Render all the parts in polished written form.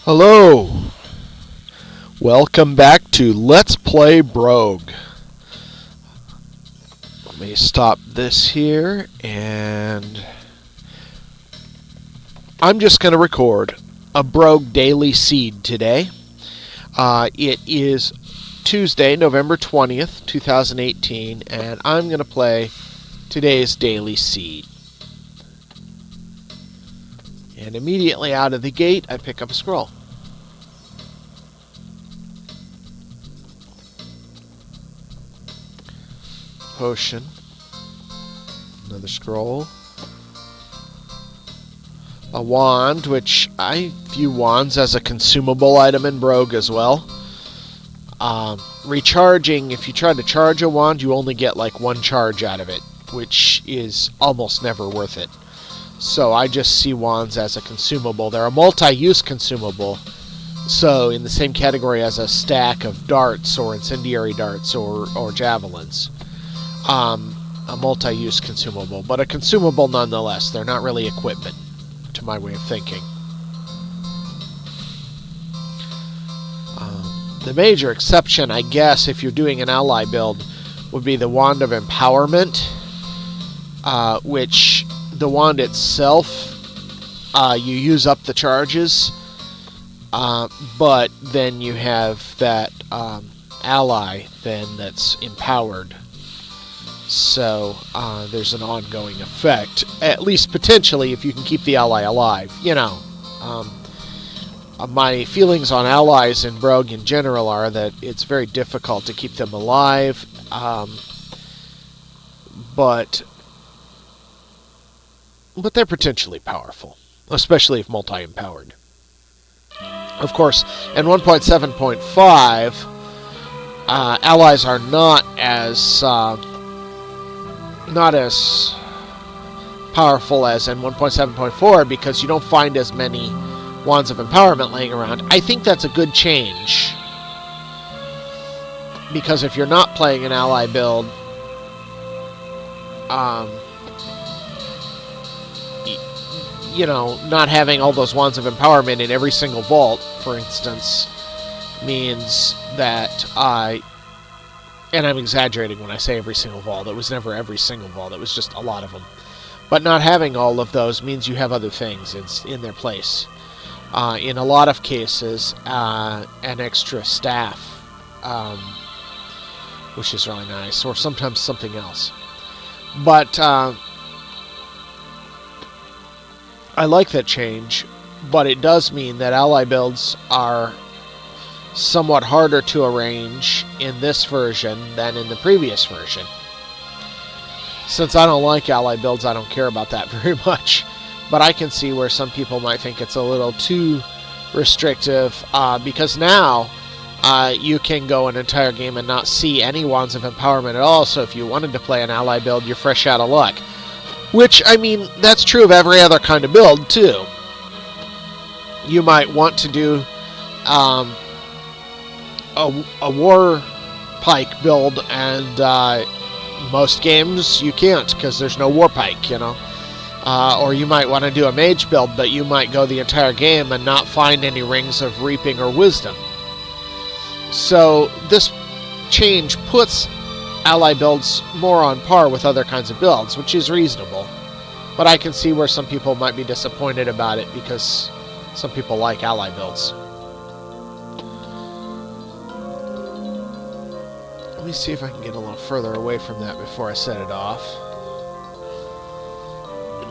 Hello! Welcome back to Let's Play Brogue. Let me stop this here, and I'm just going to record a Brogue Daily Seed today. It is Tuesday, November 20th, 2018, and I'm going to play today's Daily Seed. And immediately out of the gate, I pick up a scroll. Potion. Another scroll. A wand, which I view wands as a consumable item in Brogue as well. Recharging, if you try to charge a wand, you only get like one charge out of it, which is almost never worth it. So I just see wands as a consumable. They're a multi-use consumable, so in the same category as a stack of darts or incendiary darts or javelins. A multi-use consumable, but a consumable nonetheless. They're not really equipment, to my way of thinking. The major exception, I guess, if you're doing an ally build, would be the Wand of Empowerment, which the wand itself, you use up the charges, but then you have that ally then that's empowered. So there's an ongoing effect, at least potentially, if you can keep the ally alive. You know, my feelings on allies in Brogue in general are that it's very difficult to keep them alive, but they're potentially powerful, especially if multi-empowered. Of course, in 1.7.5, allies are not as powerful as in 1.7.4 because you don't find as many Wands of Empowerment laying around. I think that's a good change, because if you're not playing an ally build, you know, not having all those Wands of Empowerment in every single vault, for instance, means that and I'm exaggerating when I say every single vault. It was never every single vault. It was just a lot of them. But not having all of those means you have other things in their place. In a lot of cases, an extra staff, which is really nice, or sometimes something else. But I like that change, but it does mean that ally builds are somewhat harder to arrange in this version than in the previous version. Since I don't like ally builds, I don't care about that very much. But I can see where some people might think it's a little too restrictive, because now you can go an entire game and not see any Wands of Empowerment at all, so if you wanted to play an ally build, you're fresh out of luck. Which, I mean, that's true of every other kind of build, too. You might want to do a war pike build, and most games you can't, because there's no war pike, you know. Or you might want to do a mage build, but you might go the entire game and not find any rings of reaping or wisdom. So this change puts ally builds more on par with other kinds of builds, which is reasonable. But I can see where some people might be disappointed about it, because some people like ally builds. Let me see if I can get a little further away from that before I set it off.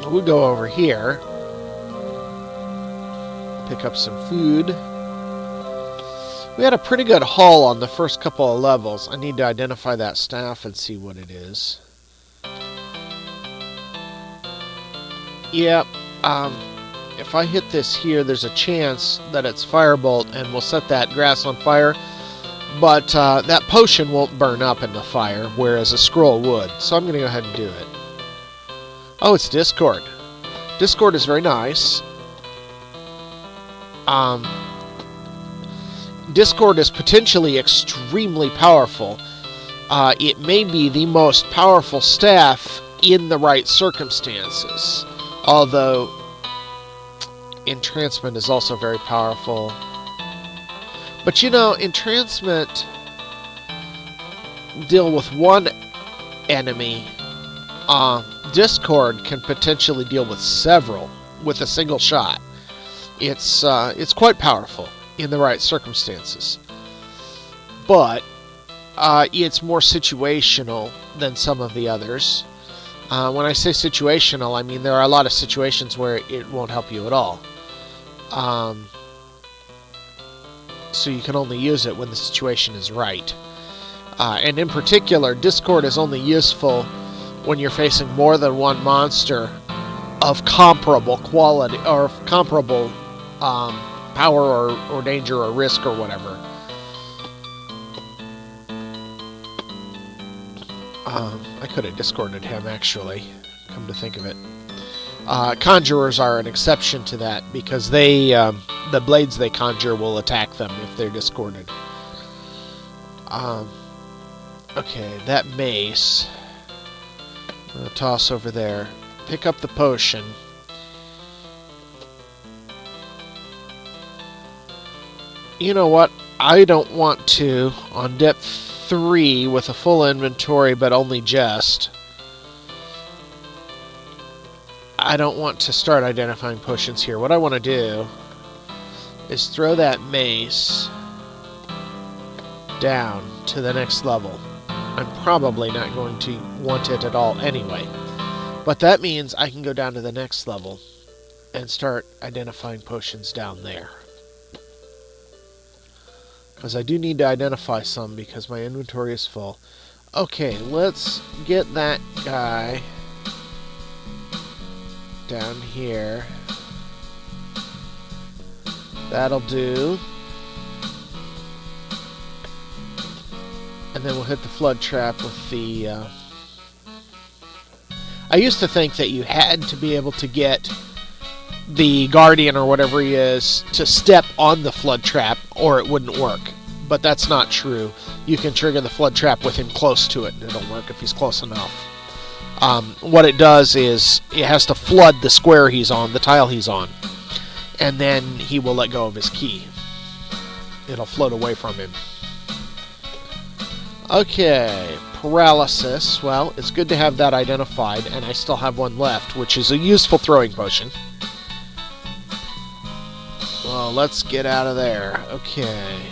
We'll go over here, pick up some food. We had a pretty good haul on the first couple of levels. I need to identify that staff and see what it is. Yep, if I hit this here, there's a chance that it's Firebolt, and we'll set that grass on fire. But that potion won't burn up in the fire, whereas a scroll would. So I'm going to go ahead and do it. Oh, it's Discord. Discord is very nice. Discord is potentially extremely powerful. It may be the most powerful staff in the right circumstances. Although, Entrancement is also very powerful. But you know, entrancement deal with one enemy. Discord can potentially deal with several with a single shot. It's quite powerful in the right circumstances. But it's more situational than some of the others. When I say situational, I mean there are a lot of situations where it won't help you at all. So you can only use it when the situation is right. And in particular, Discord is only useful when you're facing more than one monster of comparable quality or comparable power or danger or risk or whatever. I could have discorded him, actually, come to think of it. Conjurers are an exception to that because they, the blades they conjure will attack them if they're discorded. Okay, that mace. I'm going to toss over there. Pick up the potion. You know what? I don't want to, on depth 3 with a full inventory, but only just. I don't want to start identifying potions here. What I want to do is throw that mace down to the next level. I'm probably not going to want it at all anyway. But that means I can go down to the next level and start identifying potions down there. Because I do need to identify some because my inventory is full. Okay, let's get that guy down here. That'll do. And then we'll hit the flood trap with the... I used to think that you had to be able to get the Guardian or whatever he is to step on the flood trap or it wouldn't work. But that's not true. You can trigger the flood trap with him close to it and it'll work if he's close enough. What it does is it has to flood the square he's on, the tile he's on. And then he will let go of his key. It'll float away from him. Okay, paralysis. Well, it's good to have that identified, and I still have one left, which is a useful throwing potion. Well, let's get out of there. Okay.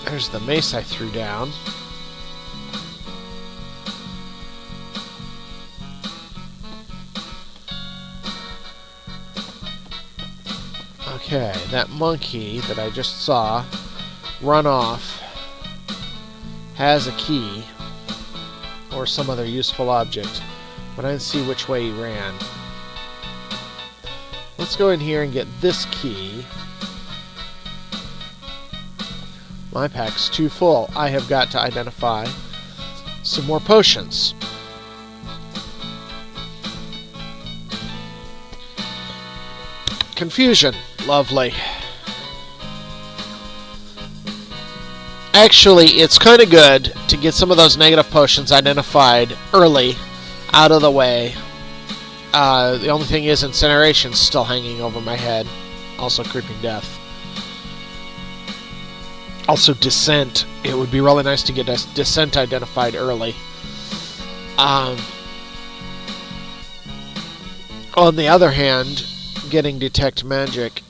There's the mace I threw down. Okay, that monkey that I just saw run off has a key or some other useful object, but I didn't see which way he ran. Let's go in here and get this key. My pack's too full. I have got to identify some more potions. Confusion. Lovely. Actually, it's kind of good to get some of those negative potions identified early, out of the way. The only thing is Incineration's still hanging over my head. Also Creeping Death. Also Descent. It would be really nice to get Descent identified early. On the other hand, getting Detect Magic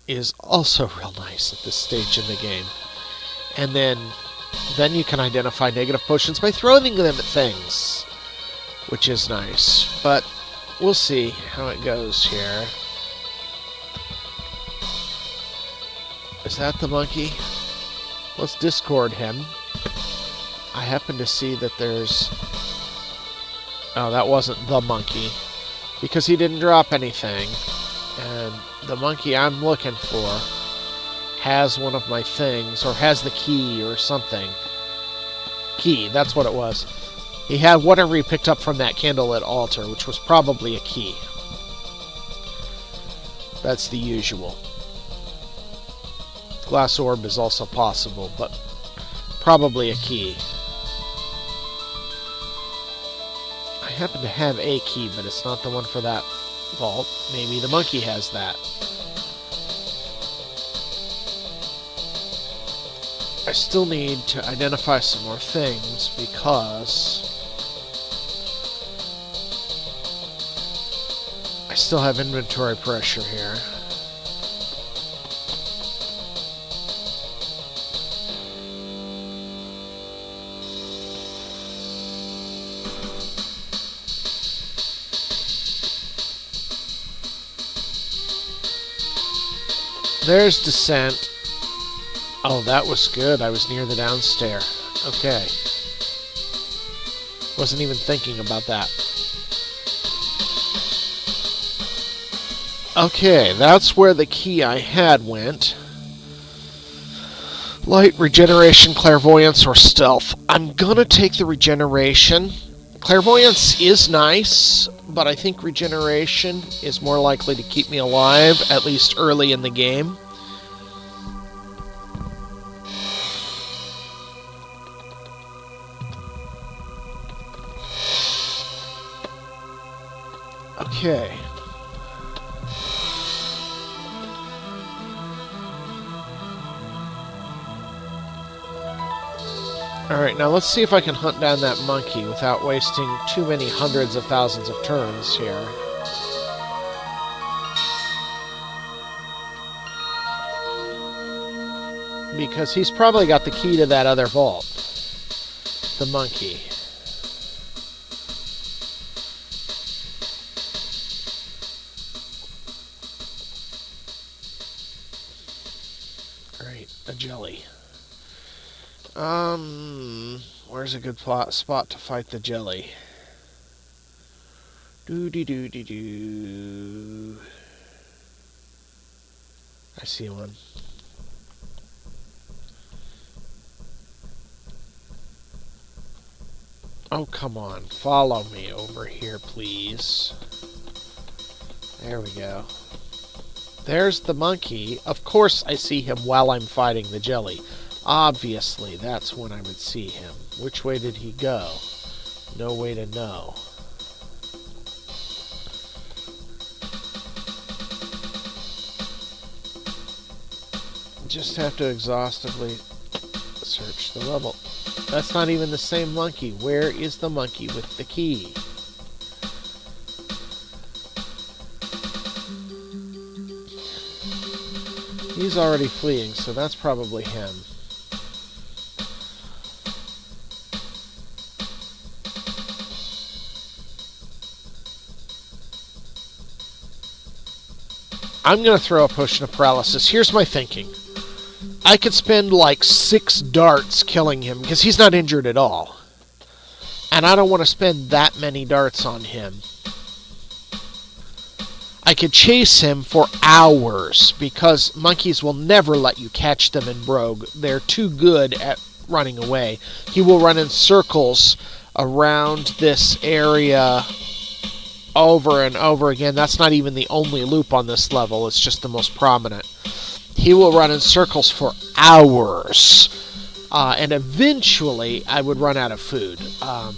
is also real nice at this stage in the game. And then you can identify negative potions by throwing them at things, which is nice. But we'll see how it goes here. Is that the monkey? Let's discord him. I happen to see that there's... Oh, that wasn't the monkey, because he didn't drop anything. And the monkey I'm looking for has one of my things, or has the key or something. Key, that's what it was. He had whatever he picked up from that candlelit altar, which was probably a key. That's the usual. Glass orb is also possible, but probably a key. I happen to have a key, but it's not the one for that vault. Maybe the monkey has that. I still need to identify some more things because I still have inventory pressure here. There's descent. Oh, that was good. I was near the downstair. Okay. Wasn't even thinking about that. Okay, that's where the key I had went. Light, regeneration, clairvoyance, or stealth. I'm gonna take the regeneration. Clairvoyance is nice, but I think regeneration is more likely to keep me alive, at least early in the game. Okay. Alright, now let's see if I can hunt down that monkey without wasting too many hundreds of thousands of turns here. Because he's probably got the key to that other vault. The monkey. Great, a jelly. Where's a good spot to fight the jelly? Doo-dee-doo-dee-doo. I see one. Oh, come on. Follow me over here, please. There we go. There's the monkey. Of course I see him while I'm fighting the jelly. Obviously, that's when I would see him. Which way did he go? No way to know. Just have to exhaustively search the level. That's not even the same monkey. Where is the monkey with the key? He's already fleeing, so that's probably him. I'm going to throw a potion of paralysis. Here's my thinking. I could spend like 6 darts killing him, because he's not injured at all. And I don't want to spend that many darts on him. I could chase him for hours, because monkeys will never let you catch them in Brogue. They're too good at running away. He will run in circles around this area over and over again. That's not even the only loop on this level. It's just the most prominent. He will run in circles for hours. And eventually, I would run out of food. A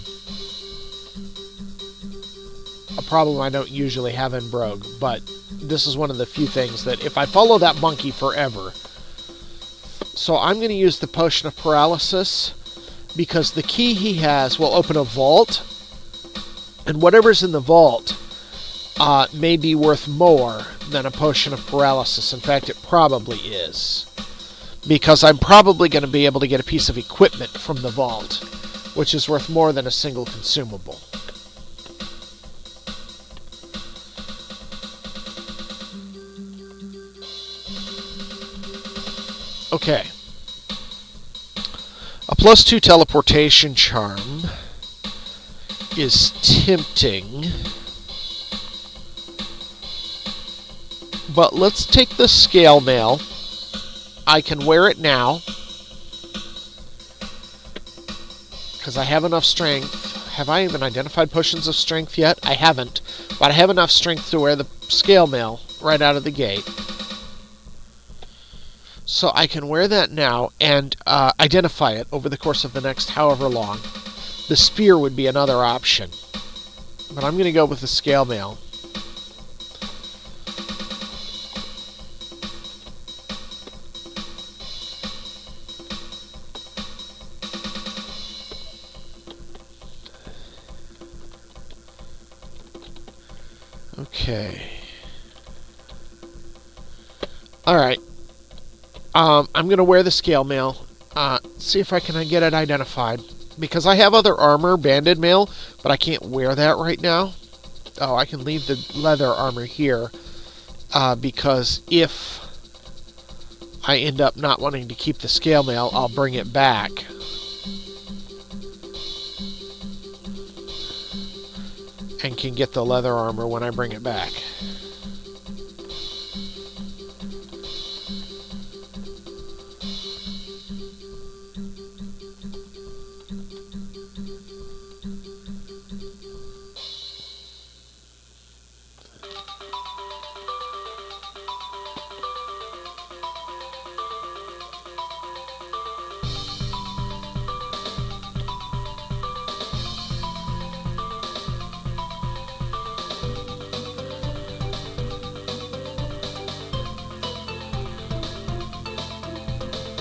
problem I don't usually have in Brogue, but this is one of the few things that if I follow that monkey forever. So I'm going to use the potion of paralysis because the key he has will open a vault, and whatever's in the vault may be worth more than a potion of paralysis. In fact, it probably is, because I'm probably going to be able to get a piece of equipment from the vault, which is worth more than a single consumable. Okay. A +2 teleportation charm is tempting. But let's take the scale mail. I can wear it now, because I have enough strength. Have I even identified potions of strength yet? I haven't. But I have enough strength to wear the scale mail right out of the gate. So I can wear that now and identify it over the course of the next however long. The spear would be another option. but I'm going to go with the scale mail. Okay. Alright. I'm going to wear the scale mail. See if I can get it identified. Because I have other armor, banded mail, but I can't wear that right now. Oh, I can leave the leather armor here. Because if I end up not wanting to keep the scale mail, I'll bring it back. And can get the leather armor when I bring it back.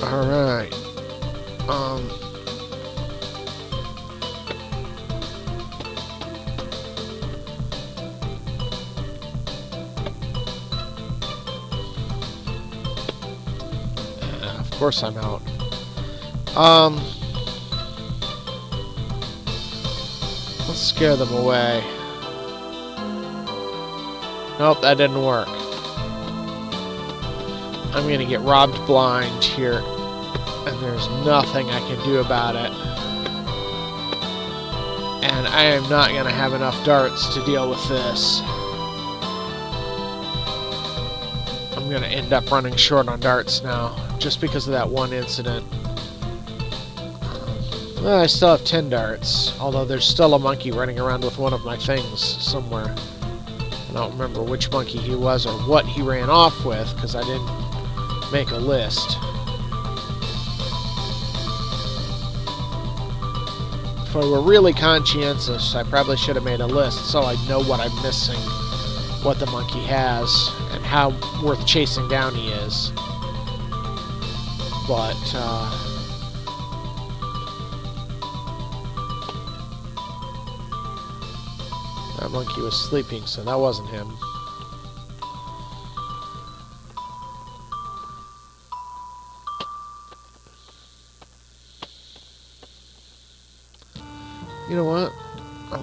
Alright. Of course I'm out. Let's scare them away. Nope, that didn't work. I'm gonna get robbed blind here, and there's nothing I can do about it. And I am not gonna have enough darts to deal with this. I'm gonna end up running short on darts now, just because of that one incident. Well, I still have 10 darts, although there's still a monkey running around with one of my things somewhere. I don't remember which monkey he was or what he ran off with, because I didn't make a list. If I were really conscientious, I probably should have made a list so I'd know what I'm missing, what the monkey has, and how worth chasing down he is. But, that monkey was sleeping, so that wasn't him. You know what? I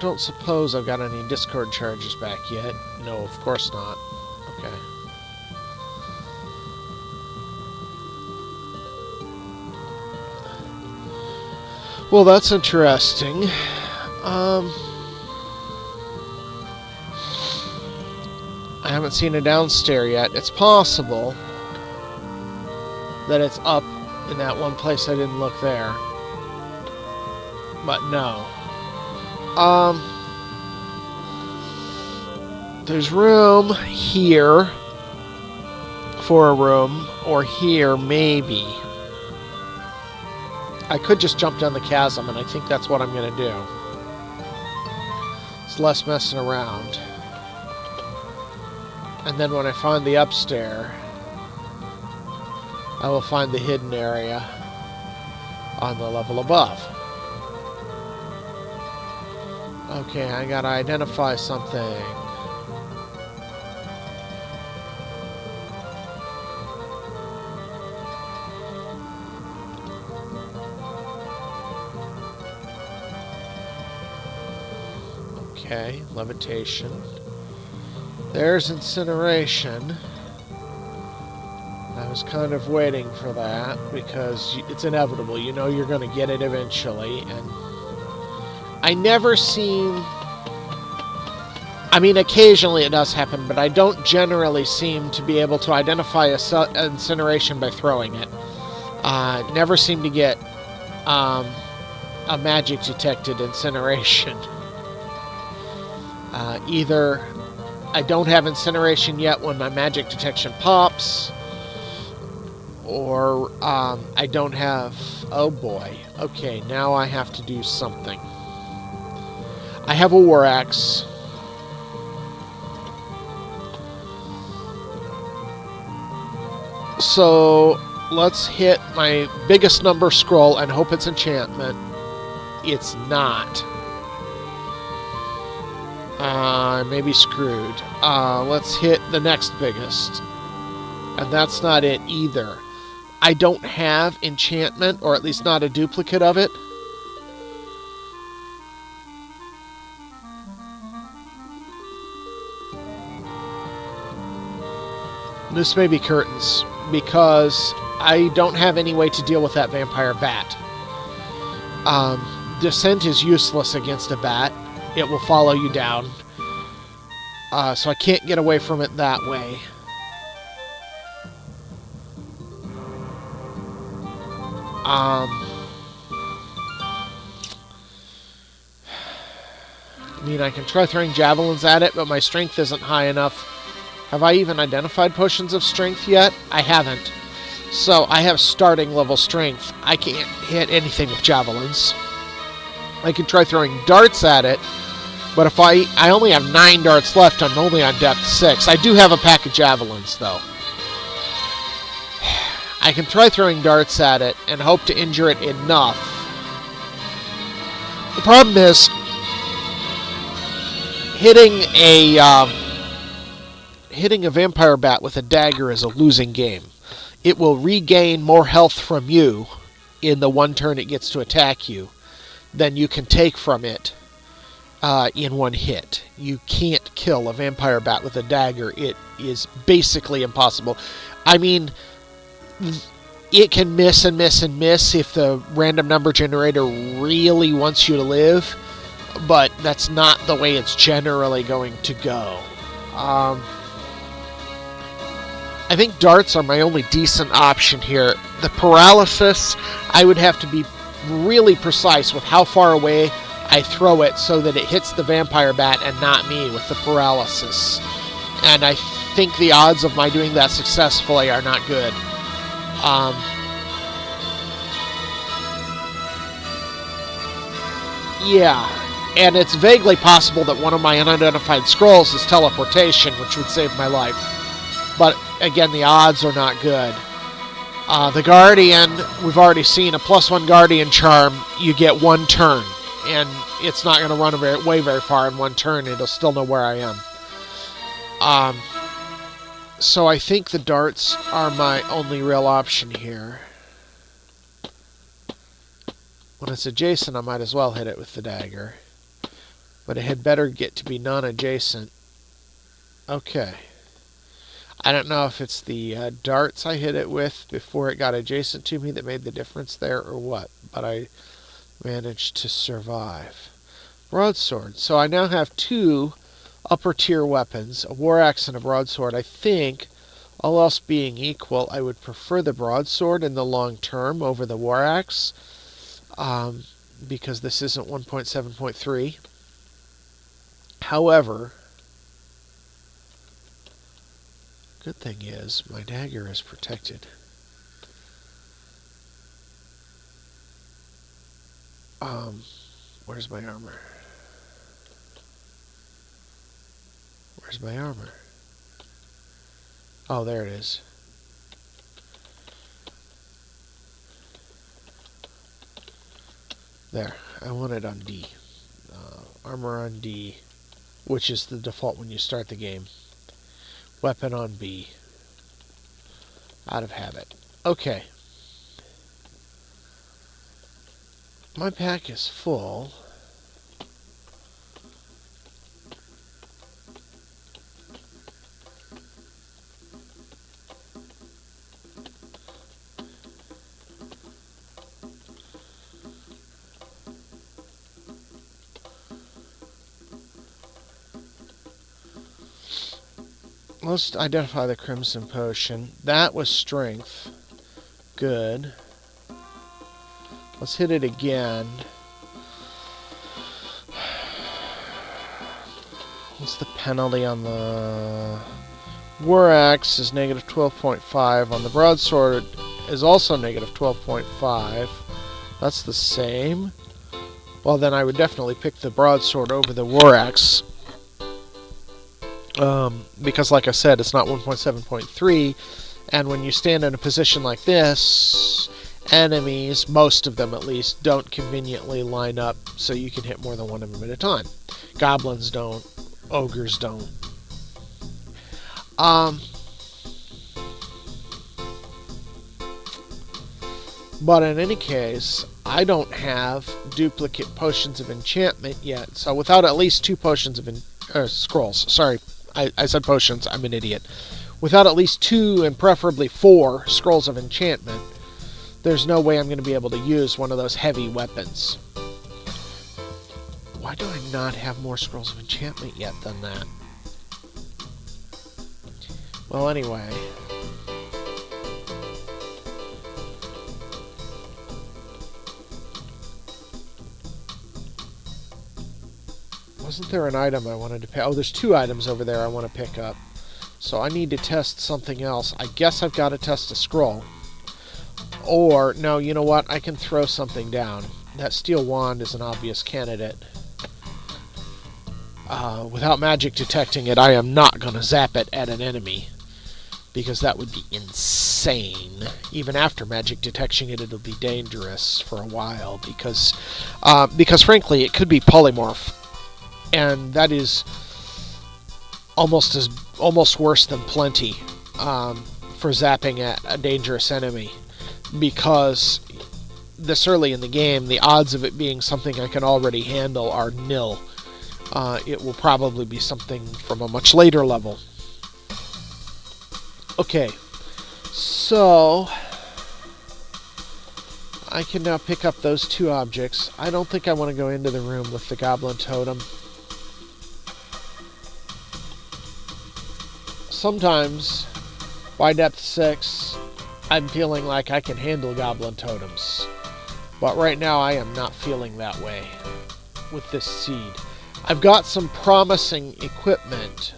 don't suppose I've got any Discord charges back yet. No, of course not. Okay. Well, that's interesting. I haven't seen a downstairs yet. It's possible that it's up in that one place I didn't look there. But no. There's room here for a room, or here maybe. I could just jump down the chasm, and I think that's what I'm going to do. It's less messing around. And then when I find the upstairs, I will find the hidden area on the level above. Okay, I gotta identify something. Okay, levitation. There's incineration. I was kind of waiting for that because it's inevitable. You know you're going to get it eventually, and I never seem... I mean, occasionally it does happen, but I don't generally seem to be able to identify a incineration by throwing it. Never seem to get a magic detected incineration. Either I don't have incineration yet when my magic detection pops, or I don't have... Oh boy. Okay, now I have to do something. I have a War Axe. So let's hit my biggest number scroll and hope it's enchantment. It's not. I may be screwed. Let's hit the next biggest. And that's not it either. I don't have enchantment, or at least not a duplicate of it. This may be curtains, because I don't have any way to deal with that vampire bat. Descent is useless against a bat. It will follow you down. So I can't get away from it that way. I mean, I can try throwing javelins at it, but my strength isn't high enough. Have I even identified potions of strength yet? I haven't. So I have starting level strength. I can't hit anything with javelins. I can try throwing darts at it, but if I only have 9 darts left, I'm only on depth 6. I do have a pack of javelins, though. I can try throwing darts at it and hope to injure it enough. The problem is, hitting a vampire bat with a dagger is a losing game. It will regain more health from you in the one turn it gets to attack you than you can take from it in one hit. You can't kill a vampire bat with a dagger. It is basically impossible. I mean, it can miss and miss and miss if the random number generator really wants you to live, but that's not the way it's generally going to go. I think darts are my only decent option here. The paralysis, I would have to be really precise with how far away I throw it so that it hits the vampire bat and not me with the paralysis. And I think the odds of my doing that successfully are not good. Yeah, and it's vaguely possible that one of my unidentified scrolls is teleportation, which would save my life. But again, the odds are not good. The Guardian, we've already seen a +1 Guardian charm. You get one turn, and it's not going to run away very far in one turn. It'll still know where I am. So I think the darts are my only real option here. When it's adjacent, I might as well hit it with the dagger. But it had better get to be non-adjacent. Okay. I don't know if it's the darts I hit it with before it got adjacent to me that made the difference there or what. But I managed to survive. Broadsword. So I now have 2 upper tier weapons, a war axe and a broadsword. I think, all else being equal, I would prefer the broadsword in the long term over the war axe. Because this isn't 1.7.3. However, good thing is my dagger is protected. Where's my armor? Where's my armor? Oh, there it is. There. I want it on D. Armor on D, which is the default when you start the game. Weapon on B. Out of habit. Okay. My pack is full. Let's identify the Crimson Potion. That was strength. Good. Let's hit it again. What's the penalty on the War Axe is negative 12.5. On the Broadsword is also negative 12.5. That's the same. well, then I would definitely pick the broadsword over the war axe. Because, like I said, it's not 1.7.3, and when you stand in a position like this, enemies, most of them at least, don't conveniently line up so you can hit more than one of them at a time. Goblins don't. Ogres don't. But in any case, I don't have duplicate potions of enchantment yet. So without at least 2 potions of scrolls. Sorry, I said potions. I'm an idiot. Without at least 2 and preferably 4 scrolls of enchantment, there's no way I'm going to be able to use one of those heavy weapons. Why do I not have more scrolls of enchantment yet than that? Well, anyway. Wasn't there an item I wanted to pick? Oh, there's 2 items over there I want to pick up. So I need to test something else. I guess I've got to test a scroll. Or, no, you know what? I can throw something down. That steel wand is an obvious candidate. Without magic detecting it, I am not going to zap it at an enemy. Because that would be insane. Even after magic detection it, it'll be dangerous for a while. Because frankly, it could be polymorph. And that is almost worse than plenty for zapping at a dangerous enemy. Because this early in the game, the odds of it being something I can already handle are nil. It will probably be something from a much later level. Okay, so I can now pick up those 2 objects. I don't think I want to go into the room with the goblin totem. Sometimes, by depth 6, I'm feeling like I can handle goblin totems. But right now I am not feeling that way with this seed. I've got some promising equipment,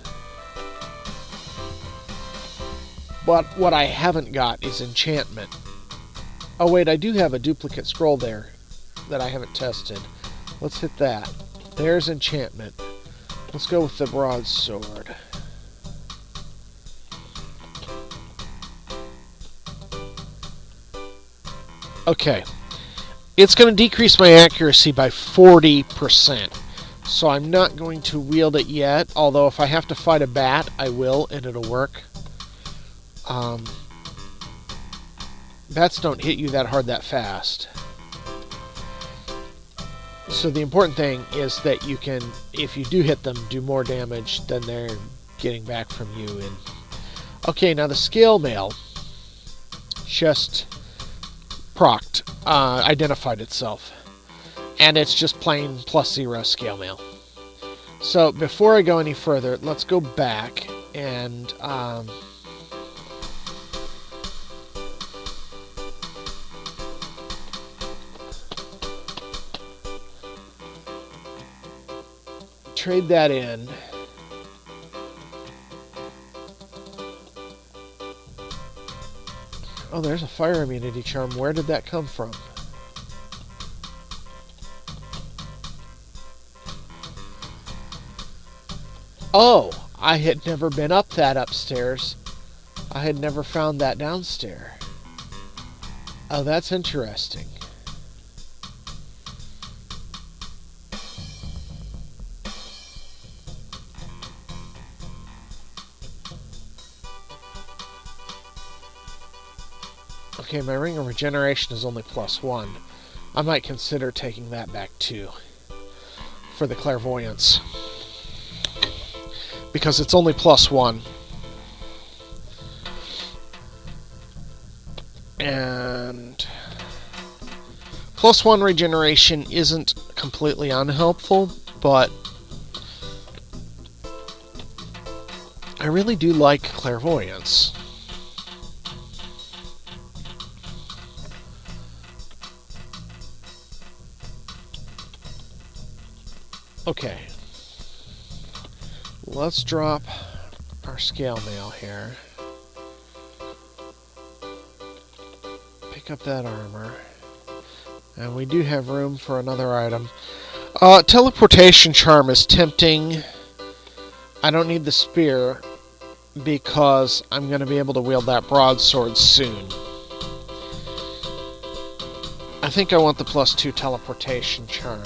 but what I haven't got is enchantment. Oh wait, I do have a duplicate scroll there that I haven't tested. Let's hit that. There's enchantment. Let's go with the broadsword. Okay. It's going to decrease my accuracy by 40%. So I'm not going to wield it yet, although if I have to fight a bat, I will, and it'll work. Bats don't hit you that hard that fast. So the important thing is that you can, if you do hit them, do more damage than they're getting back from you. And okay, now the scale mail just procced, identified itself. And it's just plain +0 scale mail. So before I go any further, let's go back and trade that in. Oh, there's a fire immunity charm. Where did that come from? Oh, I had never been up that upstairs. I had never found that downstairs. Oh, that's interesting. Okay, my ring of regeneration is only +1. I might consider taking that back too. For the clairvoyance. Because it's only +1. And +1 regeneration isn't completely unhelpful, but I really do like clairvoyance. Okay. Let's drop our scale mail here. Pick up that armor. And we do have room for another item. Teleportation charm is tempting. I don't need the spear because I'm going to be able to wield that broadsword soon. I think I want the +2 teleportation charm.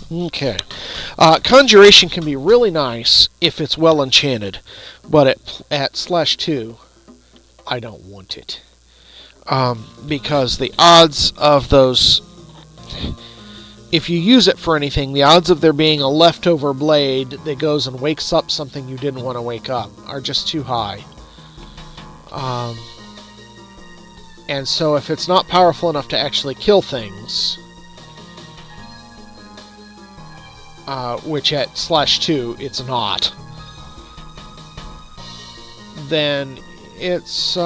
Okay. Conjuration can be really nice if it's well enchanted, but at /2, I don't want it. Because the odds of those... If you use it for anything, the odds of there being a leftover blade that goes and wakes up something you didn't want to wake up are just too high. And so if it's not powerful enough to actually kill things... which at /2 it's not, then it's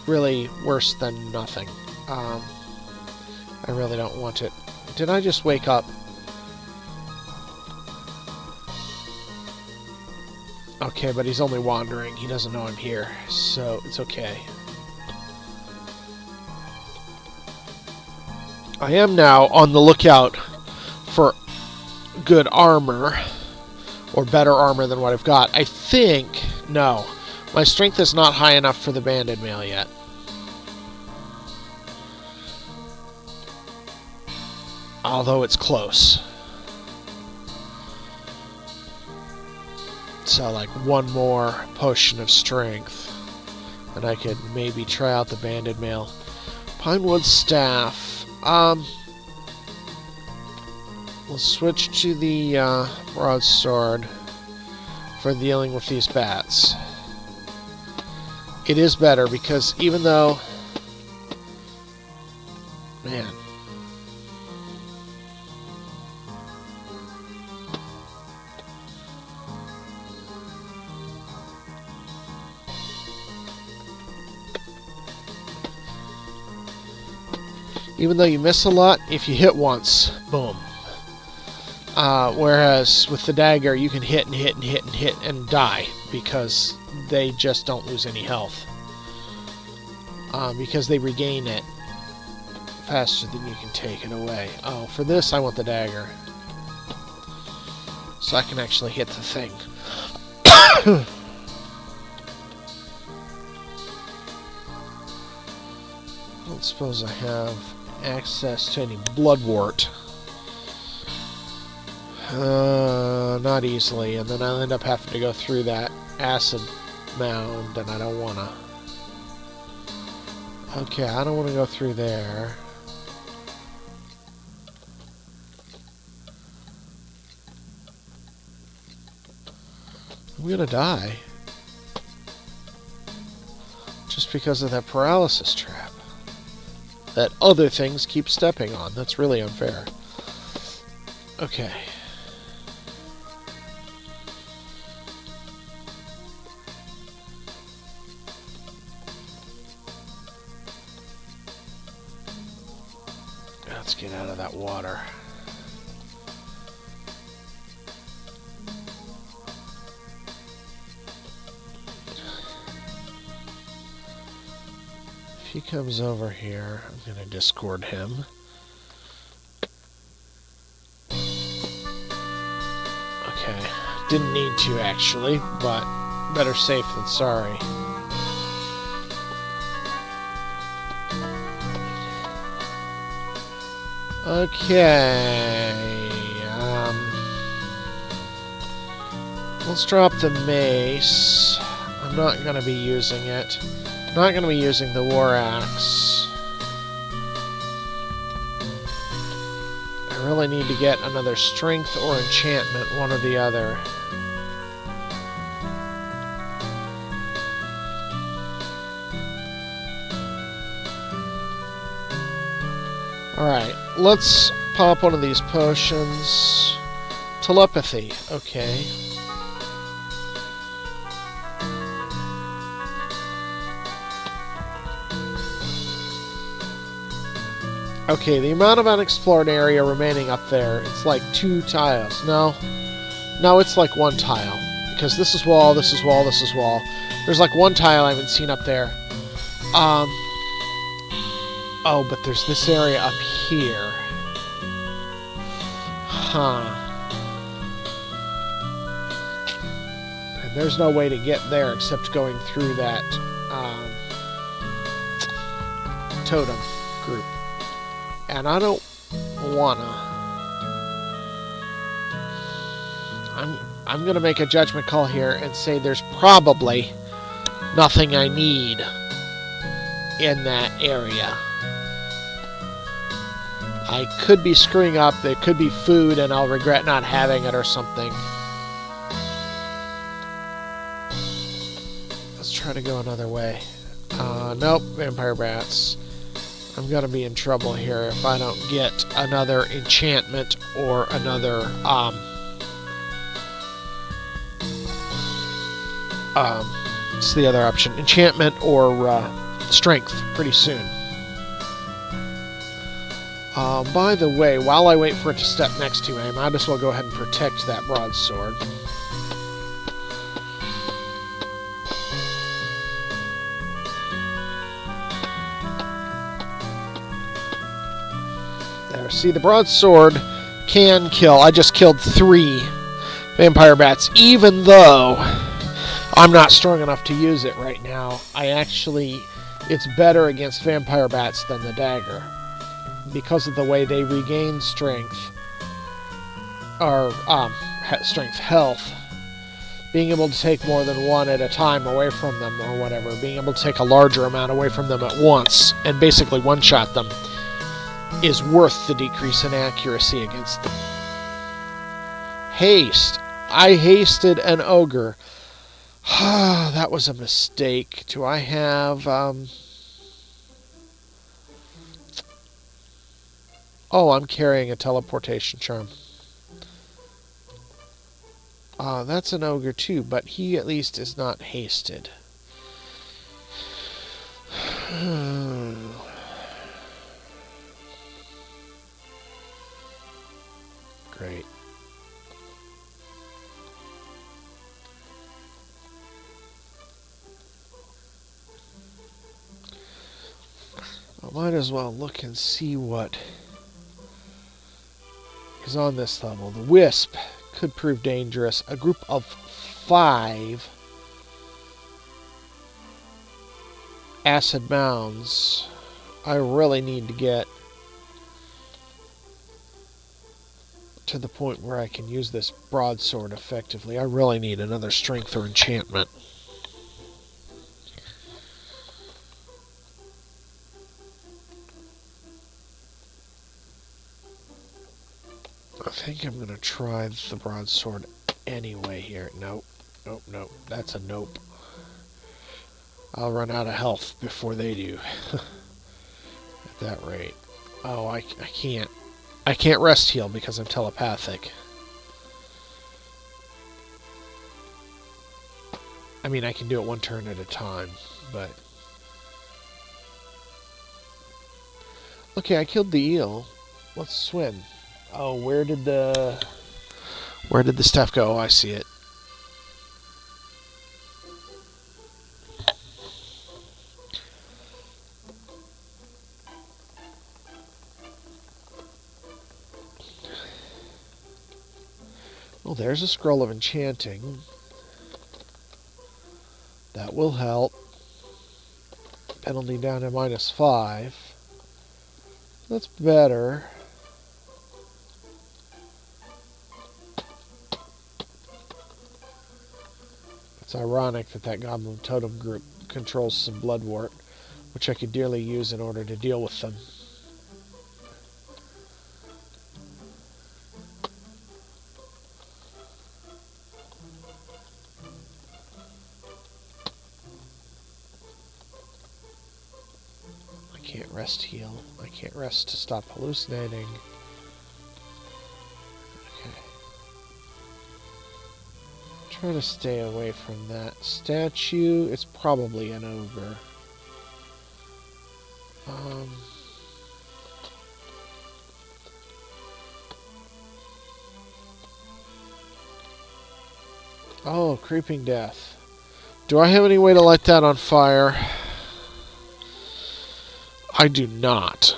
really worse than nothing. I really don't want it. Did I just wake up? Okay, but he's only wandering. He doesn't know I'm here, so it's okay. I am now on the lookout for good armor, or better armor than what I've got. I think... No. My strength is not high enough for the banded mail yet. Although it's close. So, like, one more potion of strength. And I could maybe try out the banded mail. Pinewood staff. We'll switch to the broadsword for dealing with these bats. It is better because even though... Man. Even though you miss a lot, if you hit once, boom. Whereas with the dagger, you can hit and hit and hit and hit and die because they just don't lose any health. Because they regain it faster than you can take it away. Oh, for this, I want the dagger. So I can actually hit the thing. I don't suppose I have access to any bloodwort. Not easily, and then I'll end up having to go through that acid mound, and I don't wanna. Okay, I don't want to go through there. I'm gonna die. Just because of that paralysis trap. That other things keep stepping on. That's really unfair. Okay. Let's get out of that water. If he comes over here, I'm going to discord him. Okay. Didn't need to, actually, but better safe than sorry. Okay, let's drop the mace. I'm not going to be using it. Not going to be using the war axe. I really need to get another strength or enchantment, one or the other. Alright, let's pop one of these potions. Telepathy, okay. Okay, the amount of unexplored area remaining up there, it's like 2 tiles. No, it's like 1 tile. Because this is wall, this is wall, this is wall. There's like 1 tile I haven't seen up there. Oh, but there's this area up here. Huh. And there's no way to get there except going through that totem group. And I don't wanna. I'm gonna make a judgment call here and say there's probably nothing I need in that area. I could be screwing up. There could be food and I'll regret not having it or something. Let's try to go another way. Nope, vampire bats. I'm gonna be in trouble here if I don't get another enchantment or another what's the other option? Enchantment or strength pretty soon. By the way, while I wait for it to step next to me, I might as well go ahead and protect that broadsword. There, see, the broadsword can kill. I just killed 3 vampire bats, even though I'm not strong enough to use it right now. It's better against vampire bats than the dagger, because of the way they regain strength, or strength health. Being able to take more than 1 at a time away from them or whatever, being able to take a larger amount away from them at once and basically one-shot them is worth the decrease in accuracy against them. Haste. I hasted an ogre. That was a mistake. Do I have Oh, I'm carrying a teleportation charm. That's an ogre too, but he at least is not hasted. Great. I might as well look and see what is on this level. The wisp could prove dangerous. A group of 5 acid mounds. I really need to get to the point where I can use this broadsword effectively. I really need another strength or enchantment. I think I'm going to try the broadsword anyway here. Nope. Nope, nope. That's a nope. I'll run out of health before they do. At that rate. Oh, I can't. I can't rest heal because I'm telepathic. I mean, I can do it 1 turn at a time, but... Okay, I killed the eel. Let's swim. Oh, where did the stuff go? Oh, I see it. Well, there's a scroll of enchanting. That will help. Penalty down to -5. That's better. It's ironic that that goblin totem group controls some bloodwort, which I could dearly use in order to deal with them. I can't rest heal. I can't rest to stop hallucinating. Try to stay away from that statue. It's probably an ogre. Oh, creeping death. Do I have any way to light that on fire? I do not.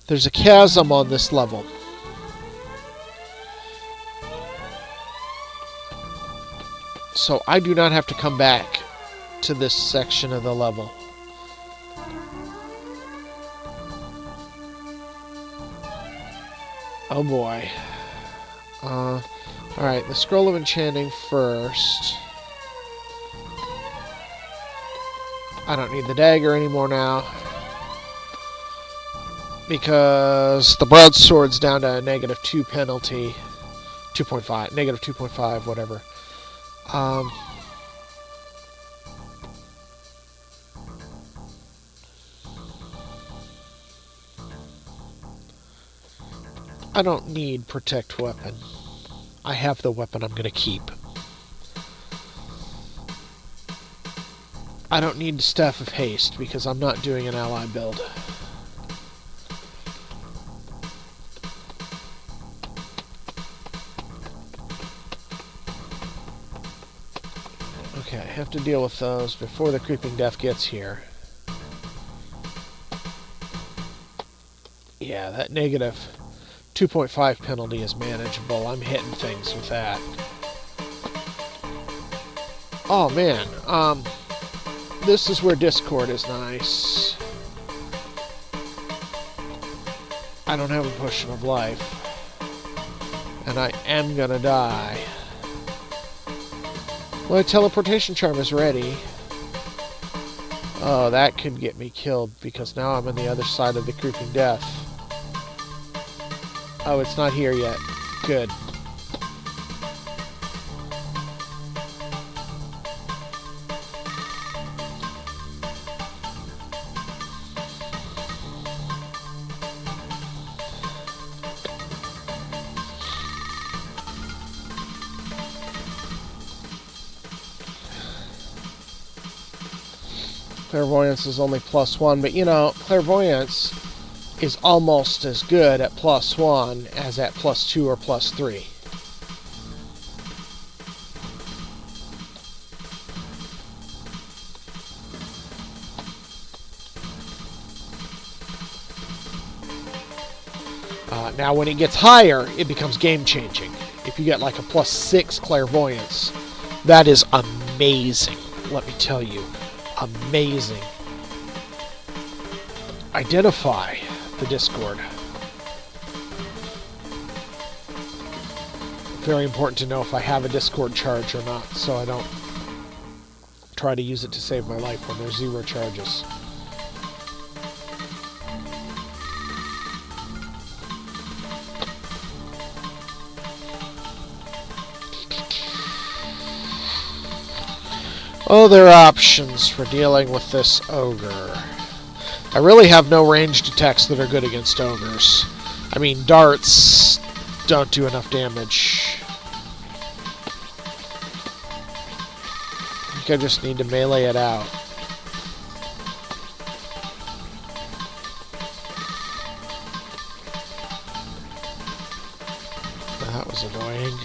There's a chasm on this level. So I do not have to come back to this section of the level. Oh boy. Alright, the Scroll of Enchanting first. I don't need the dagger anymore now, because the broadsword's down to -2 penalty. 2.5. -2.5, whatever. I don't need Protect Weapon. I have the weapon I'm going to keep. I don't need Staff of Haste because I'm not doing an ally build. Okay, I have to deal with those before the Creeping Death gets here. Yeah, that -2.5 penalty is manageable. I'm hitting things with that. Oh man, this is where Discord is nice. I don't have a potion of life, and I am gonna die. My teleportation charm is ready. Oh, that could get me killed because now I'm on the other side of the Creeping Death. Oh, it's not here yet. Good. Clairvoyance is only +1, but you know, Clairvoyance is almost as good at +1 as at +2 or +3. Now when it gets higher, it becomes game-changing. If you get like a +6 Clairvoyance, that is amazing, let me tell you. Amazing. Identify the Discord. Very important to know if I have a Discord charge or not, so I don't try to use it to save my life when there's 0 charges. Other options for dealing with this ogre. I really have no ranged attacks that are good against ogres. I mean, darts don't do enough damage. I think I just need to melee it out. That was annoying.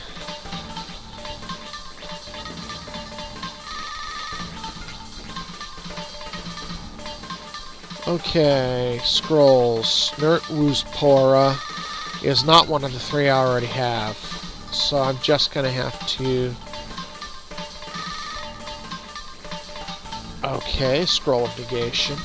Okay, scrolls. Nurtwoospora is not one of the 3 I already have, so I'm just going to have to... Okay, Scroll of Negation.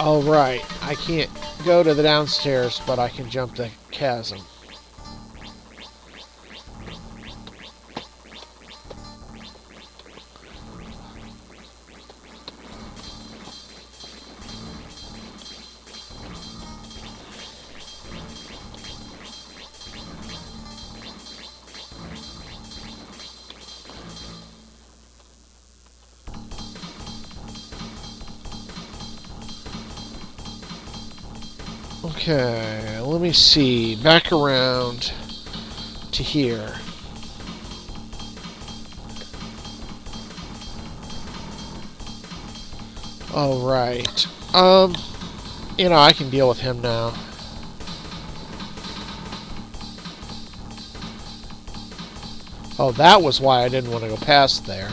Oh, right. I can't go to the downstairs, but I can jump the chasm. Okay, let me see. Back around to here. All right. You know, I can deal with him now. Oh, that was why I didn't want to go past there.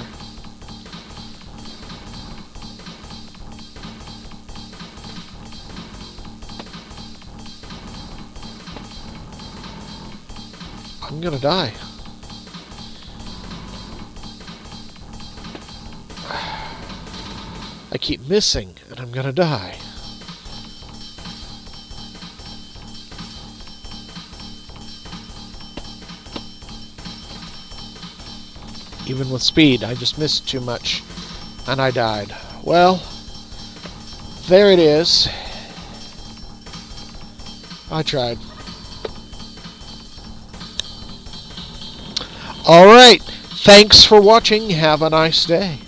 I'm gonna die. I keep missing, and I'm gonna die. Even with speed, I just missed too much, and I died. Well, there it is. I tried. Alright, thanks for watching. Have a nice day.